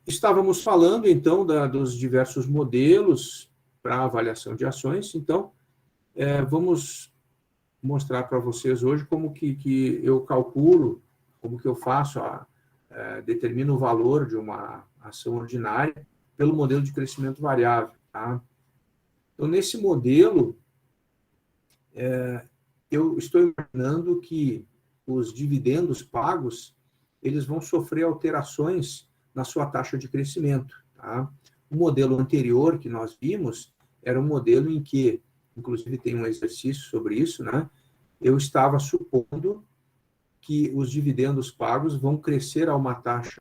Estávamos falando, então, dos diversos modelos para avaliação de ações. Então, vamos mostrar para vocês hoje como que eu calculo, como que eu faço, determino o valor de uma ação ordinária pelo modelo de crescimento variável. Tá? Então, nesse modelo, eu estou imaginando que os dividendos pagos, eles vão sofrer alterações na sua taxa de crescimento. Tá? O modelo anterior que nós vimos era um modelo em que, inclusive tem um exercício sobre isso, né? Eu estava supondo que os dividendos pagos vão crescer a uma taxa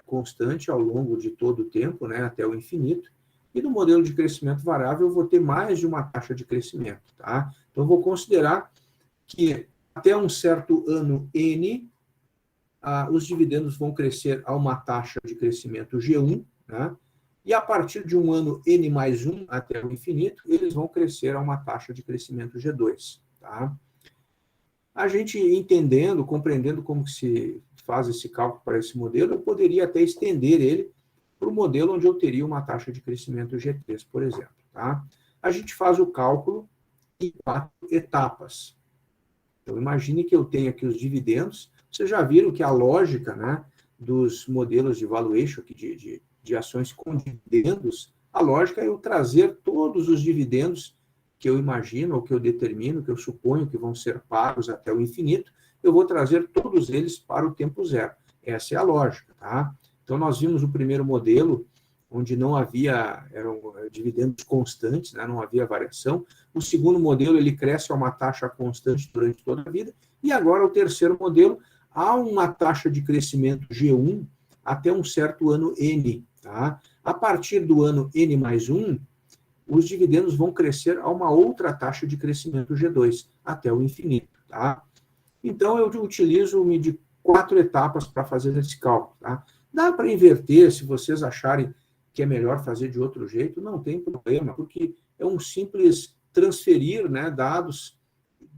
constante ao longo de todo o tempo, né, até o infinito, e no modelo de crescimento variável eu vou ter mais de uma taxa de crescimento. Tá? Então, eu vou considerar que até um certo ano N, os dividendos vão crescer a uma taxa de crescimento G1, né? E a partir de um ano N mais 1 até o infinito, eles vão crescer a uma taxa de crescimento G2. Tá? A gente entendendo, compreendendo como que se faz esse cálculo para esse modelo, eu poderia até estender ele para o modelo onde eu teria uma taxa de crescimento G3, por exemplo. Tá? A gente faz o cálculo em 4 etapas. Então, imagine que eu tenho aqui os dividendos. Vocês já viram que a lógica, né, dos modelos de valuation, de ações com dividendos, a lógica é eu trazer todos os dividendos que eu imagino, ou que eu determino, que eu suponho que vão ser pagos até o infinito, eu vou trazer todos eles para o tempo zero. Essa é a lógica. Tá? Então, nós vimos o primeiro modelo, onde não havia, eram dividendos constantes, né, não havia variação. O segundo modelo, ele cresce a uma taxa constante durante toda a vida. E agora, o terceiro modelo, há uma taxa de crescimento G1 até um certo ano N. Tá? A partir do ano N mais 1, os dividendos vão crescer a uma outra taxa de crescimento G2, até o infinito. Tá? Então, eu utilizo-me de 4 etapas para fazer esse cálculo. Tá? Dá para inverter, se vocês acharem que é melhor fazer de outro jeito, não tem problema, porque é um simples transferir, né, dados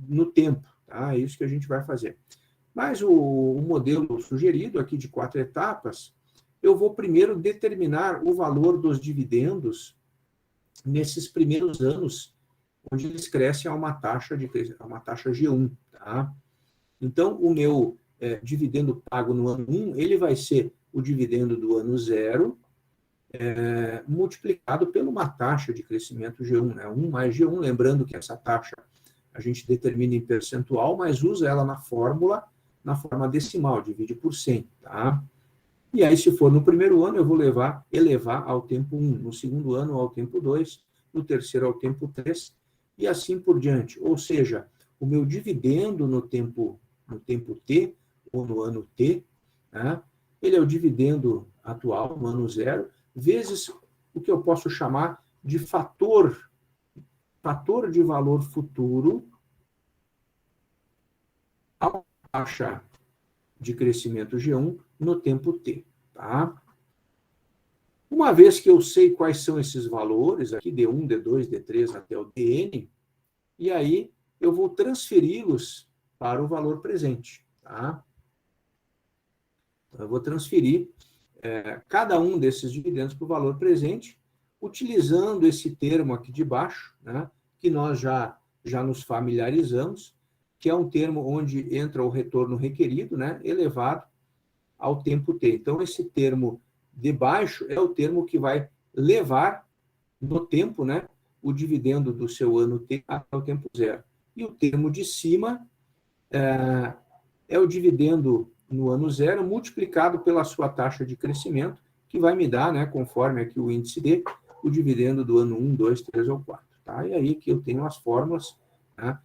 no tempo. Tá? É isso que a gente vai fazer. Mas o modelo sugerido aqui de 4 etapas, eu vou primeiro determinar o valor dos dividendos nesses primeiros anos, onde eles crescem a uma taxa G1. Tá? Então, o meu dividendo pago no ano 1, ele vai ser o dividendo do ano 0, multiplicado por uma taxa de crescimento G1, né? 1 mais G1, lembrando que essa taxa a gente determina em percentual, mas usa ela na forma decimal, divide por 100. Tá? E aí, se for no primeiro ano, eu vou elevar ao tempo 1, no segundo ano ao tempo 2, no terceiro ao tempo 3, e assim por diante. Ou seja, o meu dividendo no tempo T, ou no ano T, né, ele é o dividendo atual, no ano 0, vezes o que eu posso chamar de fator de valor futuro à taxa de crescimento G1 no tempo T. Tá? Uma vez que eu sei quais são esses valores, aqui D1, D2, D3 até o DN, e aí eu vou transferi-los para o valor presente. Tá? Então, eu vou transferir cada um desses dividendos para o valor presente, utilizando esse termo aqui de baixo, né, que nós já nos familiarizamos, que é um termo onde entra o retorno requerido, né, elevado ao tempo T. Então, esse termo de baixo é o termo que vai levar no tempo, né, o dividendo do seu ano T até o tempo 0. E o termo de cima é o dividendo no ano 0 multiplicado pela sua taxa de crescimento, que vai me dar, né, conforme aqui o índice D, o dividendo do ano 1, 2, 3 ou 4. Tá? E aí que eu tenho as fórmulas, né,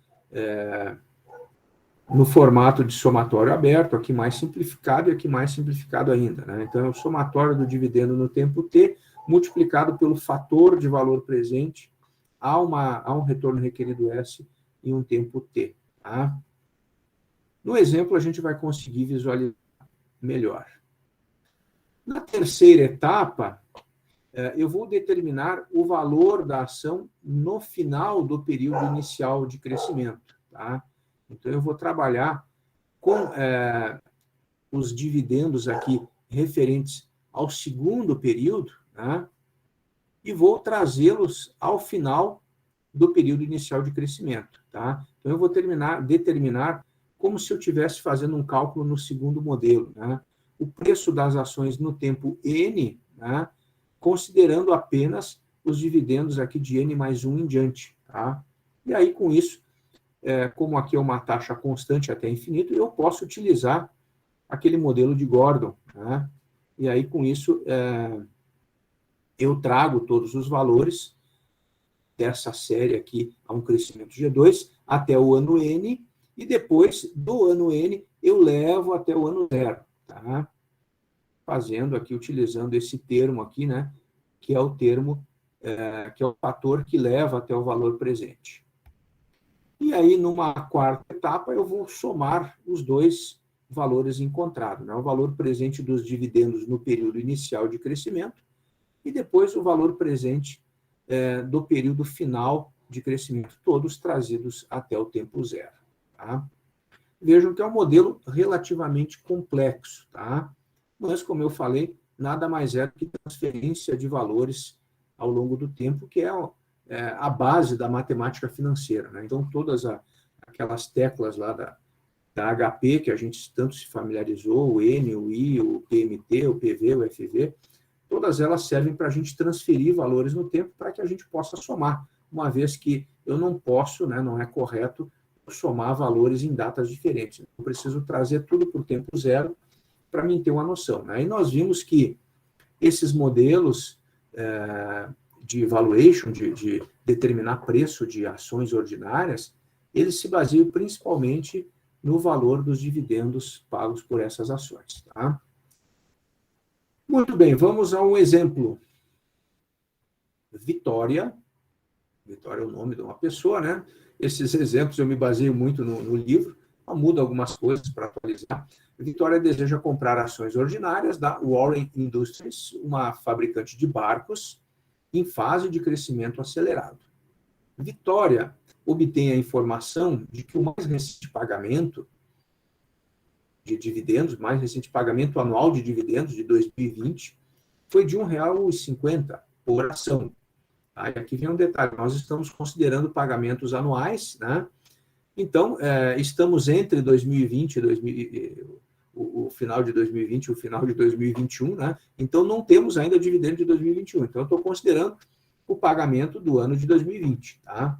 no formato de somatório aberto, aqui mais simplificado e aqui mais simplificado ainda. Né? Então, é o somatório do dividendo no tempo T, multiplicado pelo fator de valor presente a um retorno requerido S em um tempo T. Tá? No exemplo, a gente vai conseguir visualizar melhor. Na terceira etapa, eu vou determinar o valor da ação no final do período inicial de crescimento. Tá? Então, eu vou trabalhar com os dividendos aqui referentes ao segundo período, né? E vou trazê-los ao final do período inicial de crescimento, tá? Então, eu vou determinar como se eu estivesse fazendo um cálculo no segundo modelo, né? O preço das ações no tempo N, né? Considerando apenas os dividendos aqui de N mais 1 em diante, tá? E aí, com isso, como aqui é uma taxa constante até infinito, eu posso utilizar aquele modelo de Gordon, né? E aí, com isso, eu trago todos os valores dessa série aqui a um crescimento G2 até o ano N, e depois do ano N eu levo até o ano 0, tá? Fazendo aqui, utilizando esse termo aqui, né? Que é o termo, que é o fator que leva até o valor presente. E aí, numa quarta etapa, eu vou somar os dois valores encontrados, né? O valor presente dos dividendos no período inicial de crescimento e depois o valor presente do período final de crescimento, todos trazidos até o tempo 0. Tá? Vejam que é um modelo relativamente complexo, tá? Mas, como eu falei, nada mais é do que transferência de valores ao longo do tempo, que é a base da matemática financeira, né? Então, todas aquelas teclas lá da HP, que a gente tanto se familiarizou, o N, o I, o PMT, o PV, o FV, todas elas servem para a gente transferir valores no tempo para que a gente possa somar, uma vez que eu não posso, né, não é correto somar valores em datas diferentes. Eu preciso trazer tudo por tempo 0 para mim ter uma noção, né? E nós vimos que esses modelos de valuation, de determinar preço de ações ordinárias, eles se baseiam principalmente no valor dos dividendos pagos por essas ações, tá? Muito bem, vamos a um exemplo. Vitória é o nome de uma pessoa, né? Esses exemplos eu me baseio muito no livro, mudo algumas coisas para atualizar. Vitória deseja comprar ações ordinárias da Warren Industries, uma fabricante de barcos em fase de crescimento acelerado. Vitória obtém a informação de que o mais recente pagamento de dividendos, mais recente pagamento anual de dividendos de 2020, foi de R$ 1,50 por ação. Tá? E aqui vem um detalhe, nós estamos considerando pagamentos anuais, né? Então, estamos entre 2020 e o final de 2020 e o final de 2021, né? Então, não temos ainda dividendo de 2021. Então, eu estou considerando o pagamento do ano de 2020, tá?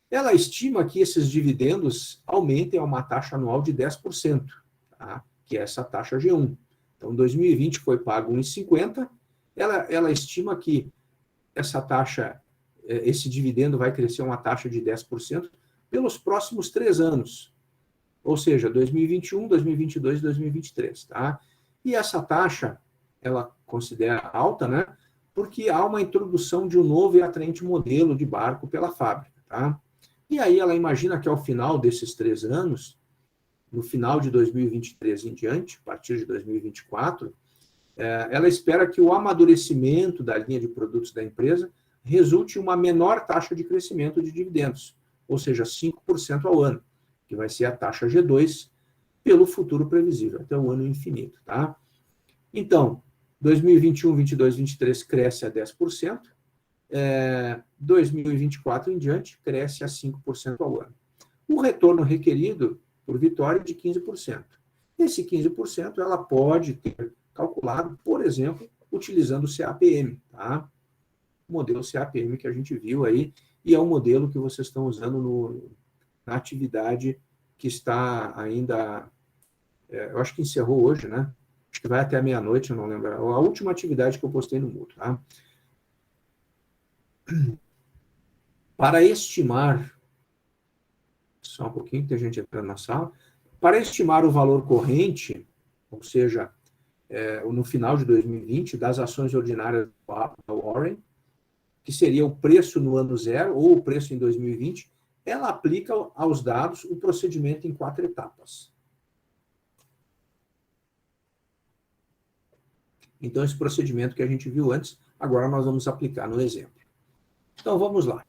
Ela estima que esses dividendos aumentem a uma taxa anual de 10%, tá? Que é essa taxa G1. Então, 2020 foi pago 1,50, ela estima que essa taxa, esse dividendo vai crescer uma taxa de 10% pelos próximos 3 anos, ou seja, 2021, 2022 e 2023, tá? E essa taxa, ela considera alta, né? Porque há uma introdução de um novo e atraente modelo de barco pela fábrica, tá? E aí ela imagina que ao final desses 3 anos, no final de 2023 em diante, a partir de 2024, ela espera que o amadurecimento da linha de produtos da empresa resulte em uma menor taxa de crescimento de dividendos, ou seja, 5% ao ano, que vai ser a taxa G2 pelo futuro previsível, até o ano infinito, tá? Então, 2021, 22, 23 cresce a 10%, 2024 em diante cresce a 5% ao ano. O retorno requerido por Vitória é de 15%. Esse 15% ela pode ter calculado, por exemplo, utilizando o CAPM, tá? O modelo CAPM que a gente viu aí, e é um modelo que vocês estão usando na atividade que está ainda, eu acho que encerrou hoje, né? Acho que vai até meia-noite, eu não lembro. A última atividade que eu postei no Moodle, tá? Para estimar, só um pouquinho, tem gente entrando na sala, para estimar o valor corrente, ou seja, no final de 2020, das ações ordinárias da Warren, que seria o preço no ano 0 ou o preço em 2020, ela aplica aos dados o procedimento em 4 etapas. Então, esse procedimento que a gente viu antes, agora nós vamos aplicar no exemplo. Então, vamos lá.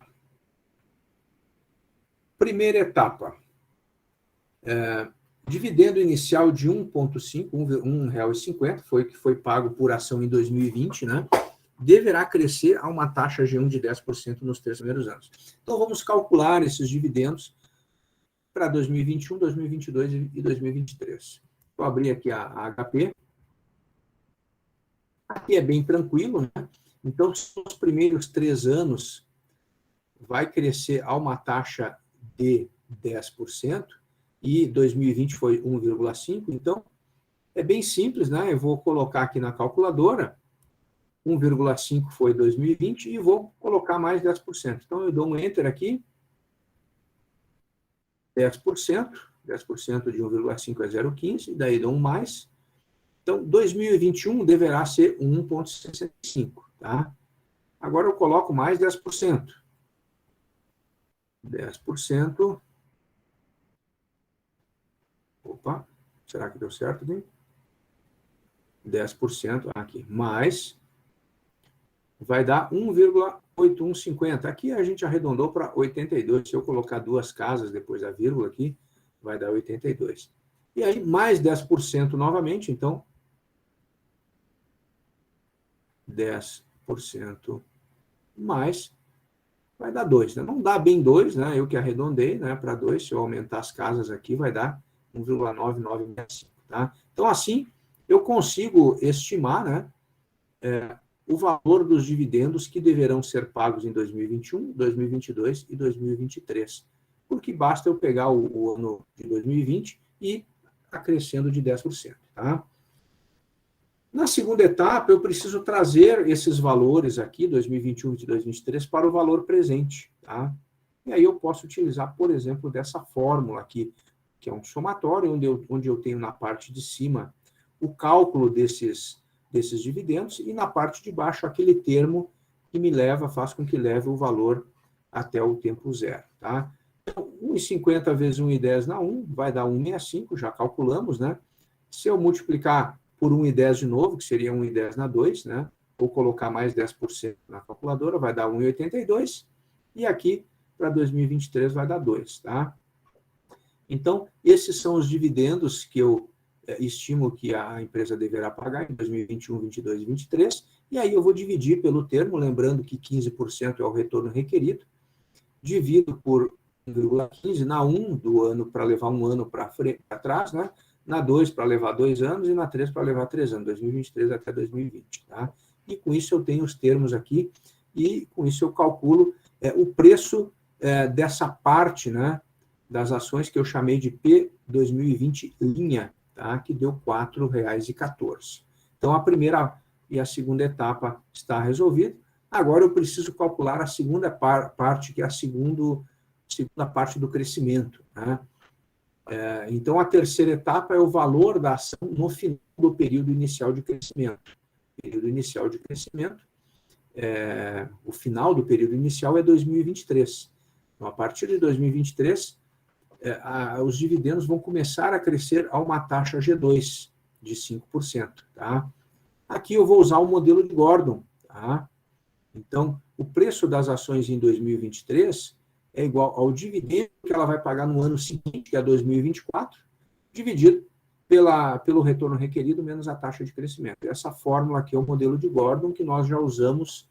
Primeira etapa. Dividendo inicial de 1,5, R$ 1,50, foi o que foi pago por ação em 2020, né? Deverá crescer a uma taxa G1 de 10% nos 3 primeiros anos. Então, vamos calcular esses dividendos para 2021, 2022 e 2023. Vou abrir aqui a HP. Aqui é bem tranquilo, né? Então, nos primeiros 3 anos, vai crescer a uma taxa de 10%, e 2020 foi 1,5%, então, é bem simples, né? Eu vou colocar aqui na calculadora, 1,5 foi 2020 e vou colocar mais 10%. Então, eu dou um Enter aqui, 10%, 10% de 1,5 é 0,15, daí dou um mais. Então, 2021 deverá ser 1,65, tá? Agora eu coloco mais 10%. 10%. Opa, será que deu certo, hein? 10% aqui, mais vai dar 1,8150. Aqui a gente arredondou para 82. Se eu colocar 2 casas depois da vírgula aqui, vai dar 82. E aí, mais 10% novamente, então, 10% mais, vai dar 2. Né? Não dá bem 2, né? Eu que arredondei, né, para 2. Se eu aumentar as casas aqui, vai dar 1,9965. Tá? Então, assim, eu consigo estimar, né, o valor dos dividendos que deverão ser pagos em 2021, 2022 e 2023. Porque basta eu pegar o ano de 2020 e acrescendo de 10%. Tá? Na segunda etapa, eu preciso trazer esses valores aqui, 2021 e 2023, para o valor presente. Tá? E aí eu posso utilizar, por exemplo, dessa fórmula aqui, que é um somatório, onde eu tenho na parte de cima o cálculo desses dividendos, e na parte de baixo aquele termo que faz com que leve o valor até o tempo zero. Tá? Então, 1,50 vezes 1,10 na 1 vai dar 1,65, já calculamos, né? Se eu multiplicar por 1,10 de novo, que seria 1,10 na 2, né? Vou colocar mais 10% na calculadora, vai dar 1,82, e aqui, para 2023, vai dar 2, tá? Então, esses são os dividendos que eu estimo que a empresa deverá pagar em 2021, 2022 e 2023, e aí eu vou dividir pelo termo, lembrando que 15% é o retorno requerido, divido por 1,15 na 1 do ano, para levar um ano para trás, né? Na 2 para levar 2 anos e na 3 para levar 3 anos, 2023 até 2020. Tá? E com isso eu tenho os termos aqui, e com isso eu calculo o preço dessa parte, né, das ações que eu chamei de P 2020 linha, tá? Que deu R$ 4,14. Então, a primeira e a segunda etapa está resolvida. Agora eu preciso calcular a segunda parte, que é a segunda parte do crescimento. Né? Então, a terceira etapa é o valor da ação no final do período inicial de crescimento. Período inicial de crescimento, o final do período inicial é 2023. Então, a partir de 2023, os dividendos vão começar a crescer a uma taxa G2 de 5%. Tá? Aqui eu vou usar o modelo de Gordon. Tá? Então, o preço das ações em 2023 é igual ao dividendo que ela vai pagar no ano seguinte, que é 2024, dividido pelo retorno requerido menos a taxa de crescimento. Essa fórmula aqui é o modelo de Gordon, que nós já usamos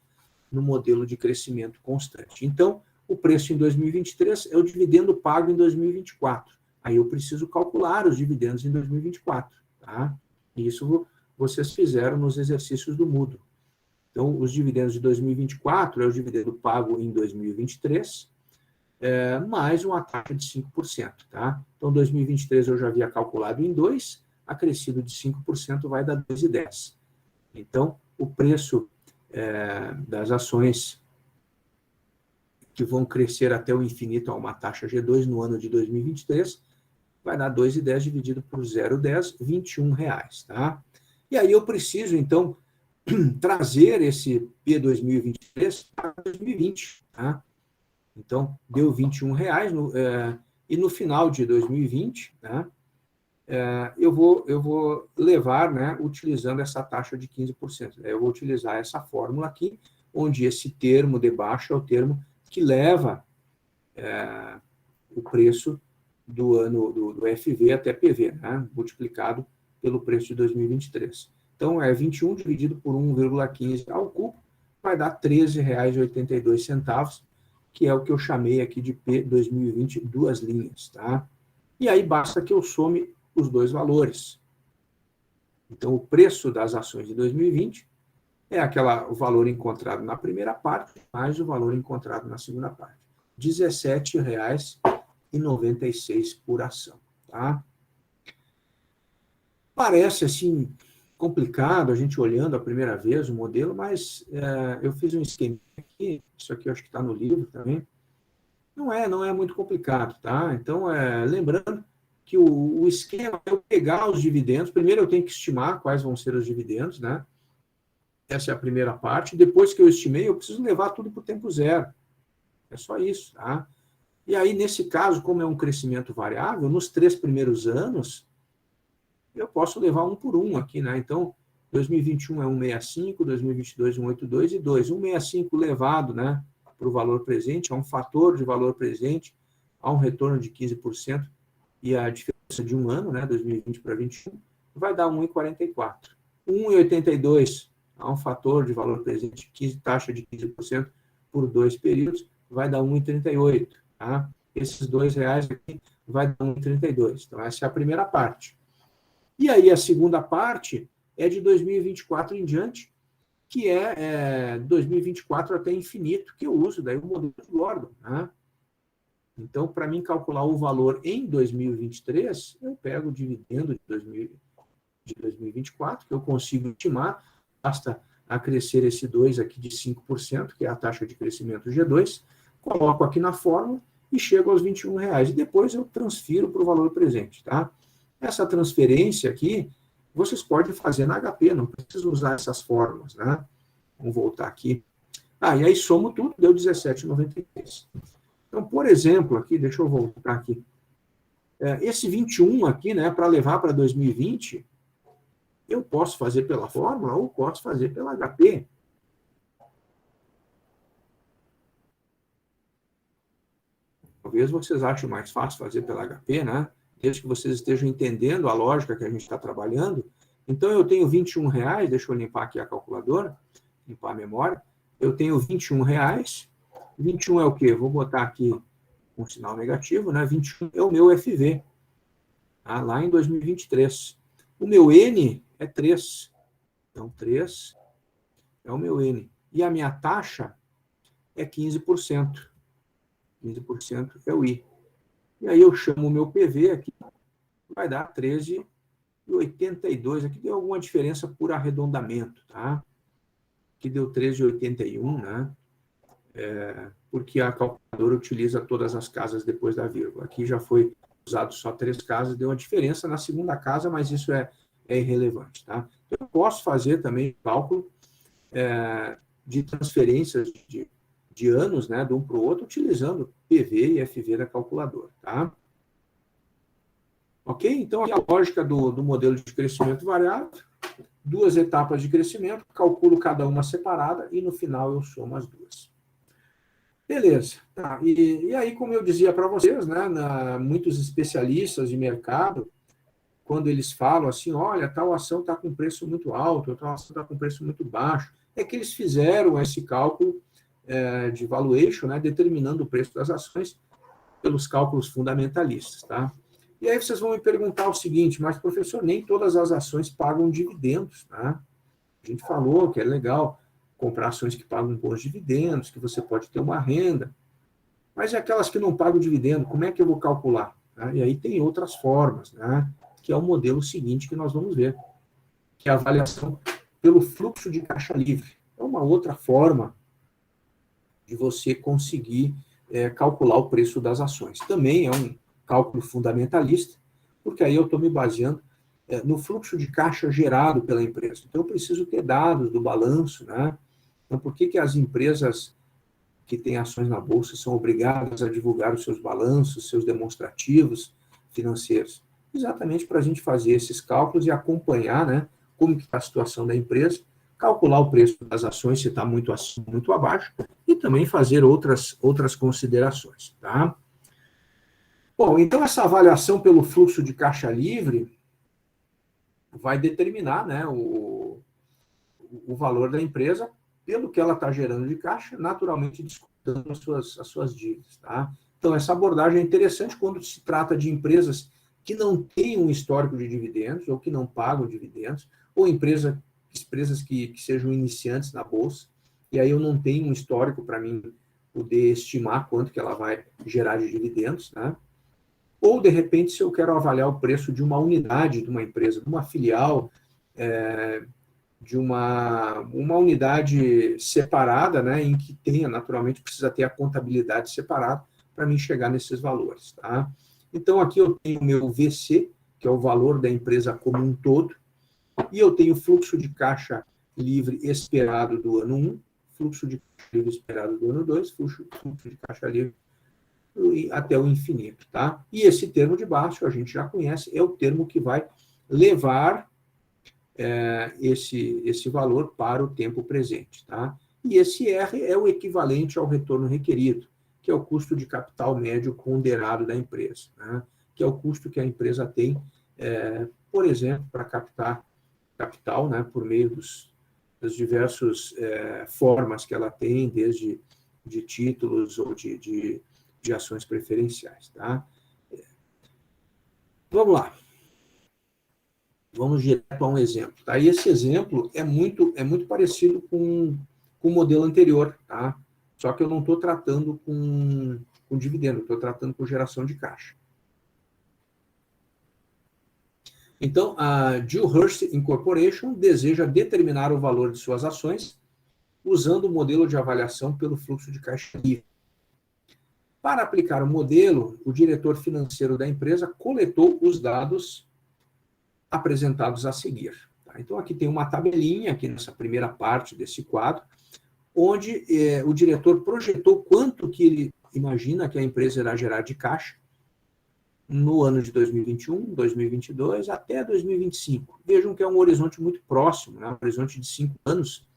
no modelo de crescimento constante. Então, o preço em 2023 é o dividendo pago em 2024. Aí eu preciso calcular os dividendos em 2024. Tá? Isso vocês fizeram nos exercícios do Moodle. Então, os dividendos de 2024 é o dividendo pago em 2023, mais uma taxa de 5%. Tá? Então, 2023 eu já havia calculado em 2, acrescido de 5% vai dar 2,10. Então, o preço das ações que vão crescer até o infinito a uma taxa G2 no ano de 2023, vai dar 2,10 dividido por 0,10, R$ 21. Tá? E aí eu preciso, então, trazer esse P 2023 para 2020. Tá? Então, deu R$ 21, e no final de 2020, né, eu vou levar, né, utilizando essa taxa de 15%. Eu vou utilizar essa fórmula aqui, onde esse termo de baixo é o termo que leva o preço do ano do FV até PV, né? Multiplicado pelo preço de 2023. Então, 21 dividido por 1,15 ao cubo, vai dar R$ 13,82, que é o que eu chamei aqui de P 2020, duas linhas, tá? E aí basta que eu some os dois valores. Então, o preço das ações de 2020 é o valor encontrado na primeira parte, mais o valor encontrado na segunda parte. R$ 17,96 por ação, tá? Parece, assim, complicado a gente olhando a primeira vez o modelo, mas eu fiz um esquema aqui, isso aqui eu acho que está no livro também. Não é muito complicado, tá? Então, lembrando que o esquema é eu pegar os dividendos. Primeiro eu tenho que estimar quais vão ser os dividendos, né? Essa é a primeira parte. Depois que eu estimei, eu preciso levar tudo para o tempo zero. É só isso, tá? E aí, nesse caso, como é um crescimento variável, nos 3 primeiros anos, eu posso levar um por um aqui, né? Então, 2021 é 1,65, 2022 1,82 e 2. 1,65 levado, né, para o valor presente, a um fator de valor presente, a um retorno de 15%, e a diferença de um ano, né, 2020 para 2021, vai dar 1,44. 1,82 a um fator de valor presente, taxa de 15% por 2 períodos, vai dar 1,38. Tá? Esses R$ 2 aqui vai dar 1,32. Então, essa é a primeira parte. E aí, a segunda parte é de 2024 em diante, que é 2024 até infinito, que eu uso daí o modelo de Gordon. Né? Então, para mim calcular o valor em 2023, eu pego o dividendo de 2024, que eu consigo estimar, basta acrescer esse 2 aqui de 5%, que é a taxa de crescimento G2, coloco aqui na fórmula e chego aos R$ 21,00. E depois eu transfiro para o valor presente, tá? Essa transferência aqui, vocês podem fazer na HP, não precisa usar essas fórmulas, né? Vamos voltar aqui. E aí somo tudo, deu 17,93. Então, por exemplo, aqui, deixa eu voltar aqui. Esse 21 aqui, né, para levar para 2020, eu posso fazer pela fórmula ou posso fazer pela HP. Talvez vocês achem mais fácil fazer pela HP, né? Desde que vocês estejam entendendo a lógica que a gente está trabalhando. Então, eu tenho R$ 21,00, deixa eu limpar aqui a calculadora, limpar a memória. Eu tenho R$ 21,00. 21 é o quê? Vou botar aqui um sinal negativo, né? 21 é o meu FV, tá? Lá em 2023. O meu N é 3. Então, 3 é o meu N. E a minha taxa é 15%. 15% é o I. E aí eu chamo o meu PV aqui, vai dar 13,82. Aqui deu alguma diferença por arredondamento, tá? Aqui deu 13,81, né? Porque a calculadora utiliza todas as casas depois da vírgula. Aqui já foi usado só 3 casas, deu uma diferença na segunda casa, mas isso é irrelevante, tá? Então, eu posso fazer também cálculo de transferências de anos, né, de um para o outro, utilizando PV e FV da calculadora, tá? Ok? Então, aqui a lógica do modelo de crescimento variável, 2 etapas de crescimento, calculo cada uma separada e no final eu somo as duas. Beleza. Tá. E aí, como eu dizia para vocês, né, muitos especialistas de mercado, quando eles falam assim, olha, tal ação está com preço muito alto, tal ação está com preço muito baixo, é que eles fizeram esse cálculo de valuation, né, determinando o preço das ações pelos cálculos fundamentalistas, tá? E aí vocês vão me perguntar o seguinte, mas professor, nem todas as ações pagam dividendos, tá? A gente falou que é legal comprar ações que pagam bons dividendos, que você pode ter uma renda, mas e aquelas que não pagam dividendo, como é que eu vou calcular? Tá? E aí tem outras formas, né? Que é o modelo seguinte que nós vamos ver, que é a avaliação pelo fluxo de caixa livre. É uma outra forma de você conseguir calcular o preço das ações. Também é um cálculo fundamentalista, porque aí eu estou me baseando no fluxo de caixa gerado pela empresa. Então, eu preciso ter dados do balanço, né? Então, por que as empresas que têm ações na Bolsa são obrigadas a divulgar os seus balanços, seus demonstrativos financeiros? Exatamente para a gente fazer esses cálculos e acompanhar, né, como está a situação da empresa, calcular o preço das ações, se está muito acima, muito abaixo, e também fazer outras considerações, tá? Bom, então essa avaliação pelo fluxo de caixa livre vai determinar, né, o valor da empresa pelo que ela está gerando de caixa, naturalmente descontando as suas dívidas. Tá? Então, essa abordagem é interessante quando se trata de empresas que não têm um histórico de dividendos ou que não pagam dividendos, ou empresas que sejam iniciantes na Bolsa, e aí eu não tenho um histórico para mim poder estimar quanto que ela vai gerar de dividendos, né? Ou, de repente, se eu quero avaliar o preço de uma unidade de uma empresa, de uma filial, de uma unidade separada, né, em que tenha, naturalmente, precisa ter a contabilidade separada para mim chegar nesses valores. Tá? Então, aqui eu tenho o meu VC, que é o valor da empresa como um todo, e eu tenho o fluxo de caixa livre esperado do ano 1, fluxo de caixa livre esperado do ano 2, fluxo de caixa livre até o infinito. Tá? E esse termo de baixo, a gente já conhece, é o termo que vai levar esse valor para o tempo presente. Tá? E esse R é o equivalente ao retorno requerido, que é o custo de capital médio ponderado da empresa, né? Que é o custo que a empresa tem, por exemplo, para captar capital, né, por meio das diversas formas que ela tem, desde de títulos ou de ações preferenciais. Tá? Vamos lá. Vamos direto a um exemplo. Tá? E esse exemplo é muito parecido com o modelo anterior, tá? Só que eu não estou tratando com dividendo, estou tratando com geração de caixa. Então, a Dewhurst Incorporation deseja determinar o valor de suas ações usando o modelo de avaliação pelo fluxo de caixa livre. Para aplicar o modelo, o diretor financeiro da empresa coletou os dados apresentados a seguir. Tá? Então, aqui tem uma tabelinha, aqui nessa primeira parte desse quadro, onde o diretor projetou quanto que ele imagina que a empresa irá gerar de caixa no ano de 2021, 2022, até 2025. Vejam que é um horizonte muito próximo, né? Um horizonte de 5 anos.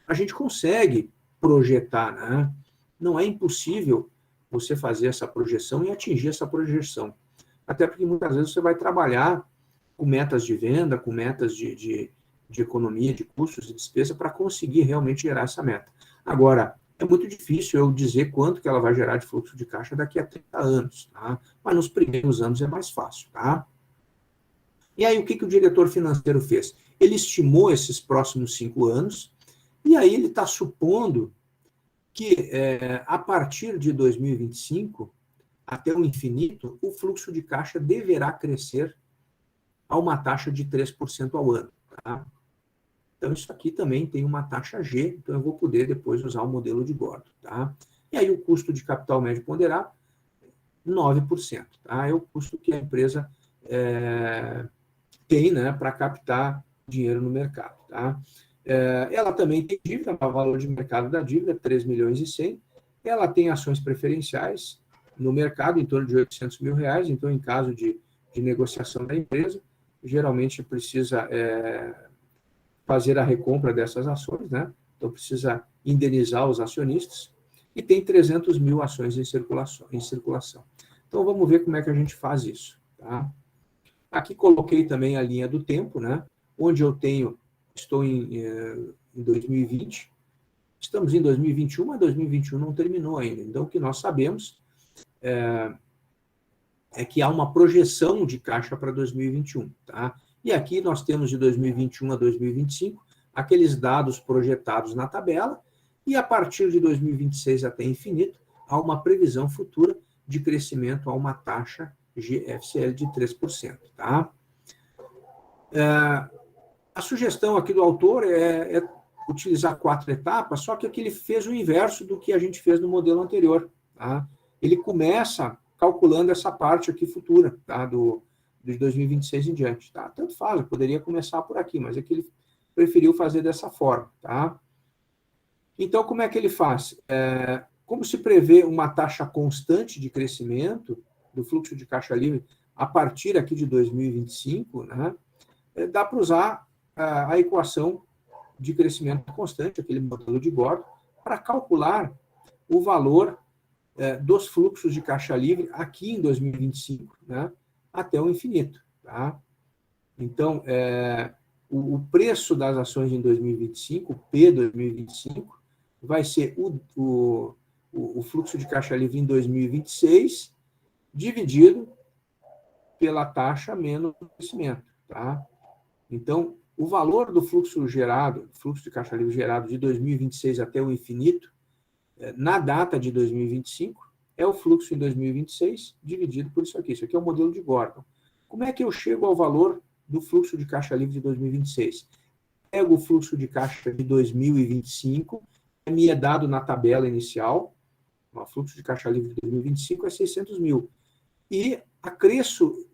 A gente consegue projetar, né? Não é impossível você fazer essa projeção e atingir essa projeção. Até porque muitas vezes você vai trabalhar com metas de venda, com metas de economia, de custos e despesa para conseguir realmente gerar essa meta. Agora, é muito difícil eu dizer quanto que ela vai gerar de fluxo de caixa daqui a 30 anos, tá? Mas nos primeiros anos é mais fácil, tá? E aí, o que o diretor financeiro fez? Ele estimou esses próximos 5 anos, e aí ele está supondo que, a partir de 2025, até o infinito, o fluxo de caixa deverá crescer a uma taxa de 3% ao ano, tá? Então, isso aqui também tem uma taxa G, então eu vou poder depois usar o modelo de Gordon. Tá? E aí o custo de capital médio ponderado, 9%. Tá? É o custo que a empresa tem, né, para captar dinheiro no mercado. Tá? Ela também tem dívida, o valor de mercado da dívida, 3 milhões e 100. Ela tem ações preferenciais no mercado, em torno de 800 mil reais. Então, em caso de negociação da empresa, geralmente precisa fazer a recompra dessas ações, né? Então precisa indenizar os acionistas, e tem 300 mil ações em circulação. Então vamos ver como é que a gente faz isso. Tá? Aqui coloquei também a linha do tempo, né? Onde estou em 2020, estamos em 2021, mas 2021 não terminou ainda. Então o que nós sabemos é que há uma projeção de caixa para 2021, tá? E aqui nós temos de 2021 a 2025 aqueles dados projetados na tabela, e a partir de 2026 até infinito, há uma previsão futura de crescimento a uma taxa GFCL de 3%. Tá? A sugestão aqui do autor é utilizar 4 etapas, só que aqui ele fez o inverso do que a gente fez no modelo anterior. Tá? Ele começa calculando essa parte aqui futura, tá? De 2026 em diante. Tá? Tanto faz, eu poderia começar por aqui, mas é que ele preferiu fazer dessa forma. Tá? Então, como é que ele faz? Como se prevê uma taxa constante de crescimento do fluxo de caixa livre a partir aqui de 2025, né? Dá para usar a equação de crescimento constante, aquele modelo de Gordon, para calcular o valor dos fluxos de caixa livre aqui em 2025, né, até o infinito. Tá? Então, o preço das ações em 2025, o P 2025, vai ser o fluxo de caixa livre em 2026, dividido pela taxa menos o crescimento. Tá? Então, o valor do fluxo de caixa livre gerado de 2026 até o infinito, na data de 2025, é o fluxo em 2026 dividido por isso aqui. Isso aqui é o modelo de Gordon. Como é que eu chego ao valor do fluxo de caixa livre de 2026? Pego o fluxo de caixa de 2025, que me é dado na tabela inicial, o fluxo de caixa livre de 2025 é 600 mil, e acresço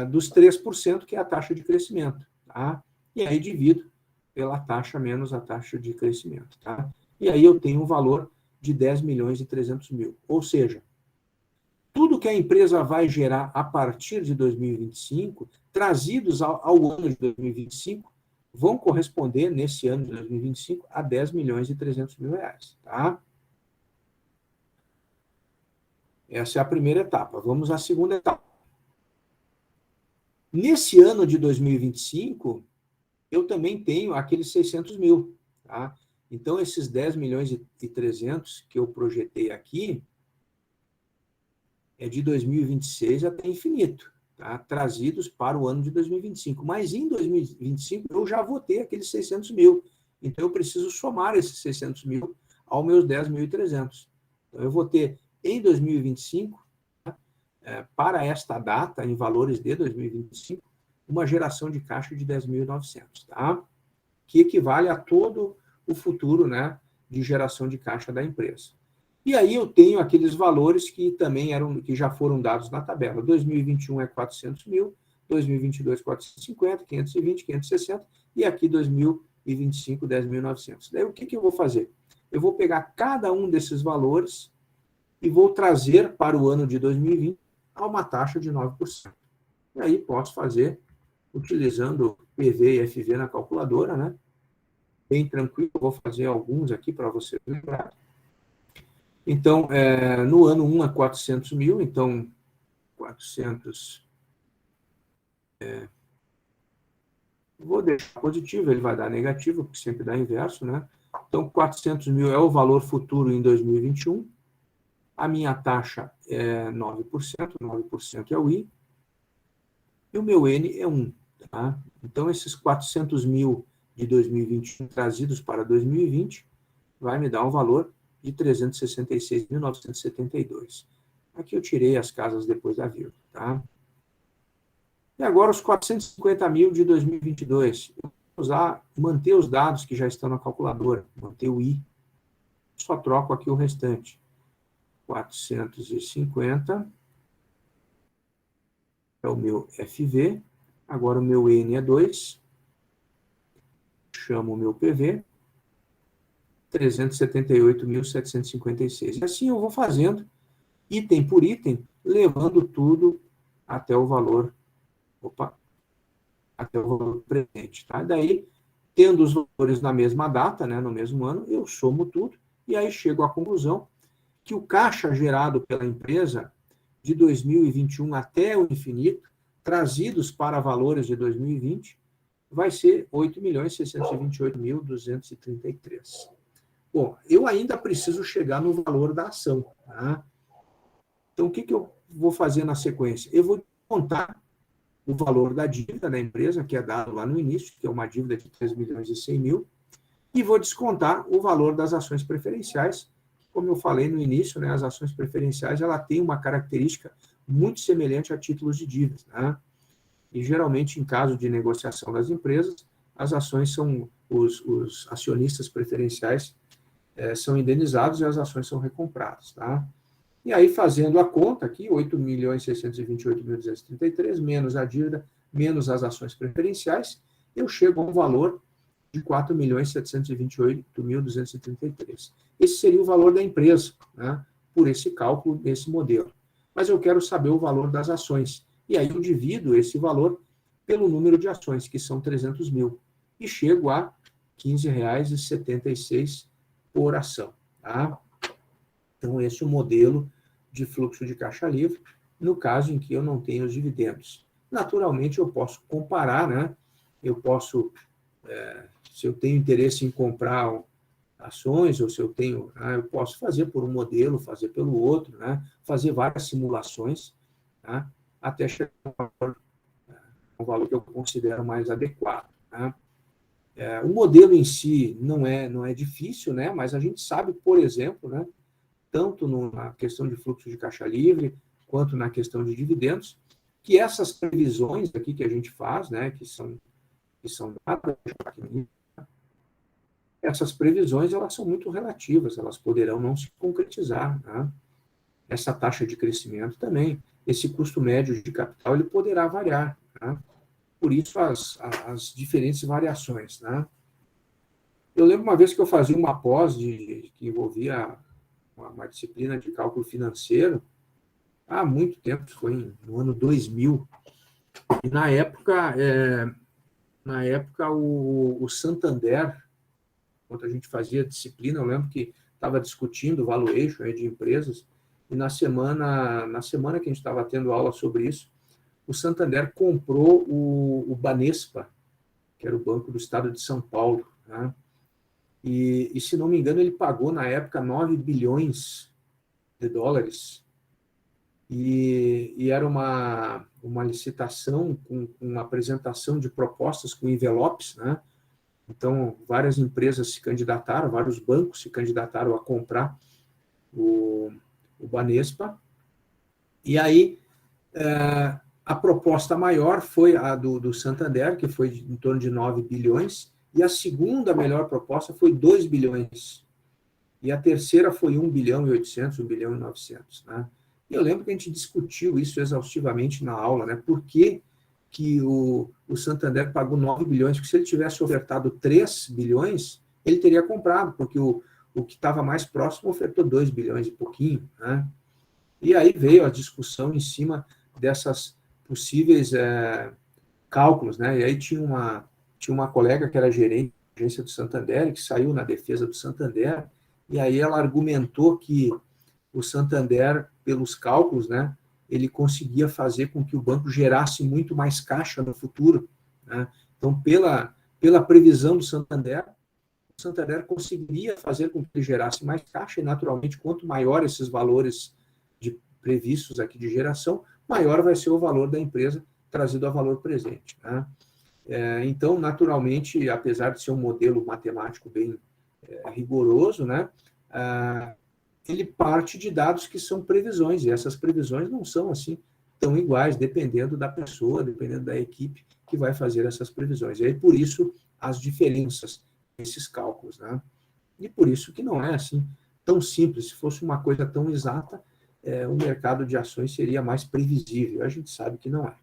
dos 3%, que é a taxa de crescimento. Tá? E aí divido pela taxa menos a taxa de crescimento. Tá? E aí eu tenho um valor de 10 milhões e 300 mil. Ou seja, tudo que a empresa vai gerar a partir de 2025, trazidos ao ano de 2025, vão corresponder, nesse ano de 2025, a 10 milhões e 300 mil reais. Tá? Essa é a primeira etapa. Vamos à segunda etapa. Nesse ano de 2025, eu também tenho aqueles 600 mil. Tá? Então, esses 10 milhões e 300 que eu projetei aqui, é de 2026 até infinito, tá? Trazidos para o ano de 2025. Mas em 2025 eu já vou ter aqueles 600 mil. Então eu preciso somar esses 600 mil aos meus 10.300. Então eu vou ter em 2025, para esta data, em valores de 2025, uma geração de caixa de 10.900, tá? Que equivale a todo o futuro, né, de geração de caixa da empresa. E aí eu tenho aqueles valores que também que já foram dados na tabela. 2021 é 400 mil, 2022 450, 520, 560 e aqui 2025 10.900. Daí o que eu vou fazer? Eu vou pegar cada um desses valores e vou trazer para o ano de 2020 a uma taxa de 9%. E aí posso fazer utilizando PV e FV na calculadora, né? Bem tranquilo, vou fazer alguns aqui para você lembrar. Então, no ano 1 é 400 mil, então 400... vou deixar positivo, ele vai dar negativo, porque sempre dá inverso, né? Então, 400 mil é o valor futuro em 2021. A minha taxa é 9% é o I. E o meu N é 1. Tá? Então, esses 400 mil de 2021 trazidos para 2020 vai me dar um valor de 366.972. Aqui eu tirei as casas depois da vírgula. Tá? E agora os 450 mil de 2022. Eu vou manter os dados que já estão na calculadora, manter o I. Só troco aqui o restante. 450 é o meu FV. Agora o meu N é 2. Chamo o meu PV. 378.756. E assim eu vou fazendo, item por item, levando tudo até o valor, até o valor presente. Tá? Daí, tendo os valores na mesma data, né, no mesmo ano, eu somo tudo e aí chego à conclusão que o caixa gerado pela empresa de 2021 até o infinito, trazidos para valores de 2020, vai ser 8.628.233. Bom, eu ainda preciso chegar no valor da ação. Tá? Então, o que eu vou fazer na sequência? Eu vou contar o valor da dívida da empresa, que é dado lá no início, que é uma dívida de 3 milhões e 100 mil, e vou descontar o valor das ações preferenciais. Como eu falei no início, né, as ações preferenciais ela tem uma característica muito semelhante a títulos de dívida. Né? E, geralmente, em caso de negociação das empresas, as ações são, os acionistas preferenciais são indenizados e as ações são recompradas. Tá? E aí, fazendo a conta aqui, 8.628.233, menos a dívida, menos as ações preferenciais, eu chego a um valor de 4.728.233. Esse seria o valor da empresa, né, por esse cálculo desse modelo. Mas eu quero saber o valor das ações. E aí eu divido esse valor pelo número de ações, que são 300 mil. E chego a R$ 15,76 por ação. Tá? Então, esse é o modelo de fluxo de caixa livre, no caso em que eu não tenho os dividendos. Naturalmente, eu posso comparar, né? Eu posso, se eu tenho interesse em comprar ações, ou se eu tenho, eu posso fazer por um modelo, fazer pelo outro, né? Fazer várias simulações, tá? Até chegar a um valor que eu considero mais adequado. Tá? O modelo em si não é difícil, né? Mas a gente sabe, por exemplo, né? Tanto na questão de fluxo de caixa livre, quanto na questão de dividendos, que essas previsões aqui que a gente faz, né, que são dadas, essas previsões elas são muito relativas, elas poderão não se concretizar. Né? Essa taxa de crescimento também, esse custo médio de capital, ele poderá variar. Né? Por isso, as diferentes variações. Né? Eu lembro uma vez que eu fazia uma pós que envolvia uma disciplina de cálculo financeiro, há muito tempo, foi no ano 2000, e na época o Santander, quando a gente fazia disciplina, eu lembro que estava discutindo valuation de empresas, e na semana que a gente estava tendo aula sobre isso, o Santander comprou o Banespa, que era o Banco do Estado de São Paulo, né? E, se não me engano, ele pagou, na época, 9 bilhões de dólares, e era uma licitação com apresentação de propostas com envelopes, né? Então, várias empresas se candidataram, vários bancos se candidataram a comprar o Banespa, e aí a proposta maior foi a do Santander, que foi em torno de 9 bilhões, e a segunda melhor proposta foi 2 bilhões, e a terceira foi 1 bilhão e 800, 1 bilhão e 900. Né? E eu lembro que a gente discutiu isso exaustivamente na aula, né? Por que o Santander pagou 9 bilhões? Porque se ele tivesse ofertado 3 bilhões, ele teria comprado, porque o que estava mais próximo ofertou 2 bilhões e pouquinho. Né? E aí veio a discussão em cima dessas possíveis cálculos. Né? E aí tinha uma colega que era gerente da agência do Santander, que saiu na defesa do Santander, e aí ela argumentou que o Santander, pelos cálculos, né, ele conseguia fazer com que o banco gerasse muito mais caixa no futuro. Né? Então, pela previsão do Santander, o Santander conseguiria fazer com que ele gerasse mais caixa, e, naturalmente, quanto maior esses valores previstos aqui de geração, maior vai ser o valor da empresa trazido a valor presente. Né? Então, naturalmente, apesar de ser um modelo matemático bem rigoroso, né, ele parte de dados que são previsões, e essas previsões não são assim tão iguais, dependendo da pessoa, dependendo da equipe que vai fazer essas previsões. E aí, por isso, as diferenças nesses cálculos. Né? E por isso que não é assim tão simples. Se fosse uma coisa tão exata, o mercado de ações seria mais previsível. A gente sabe que não é.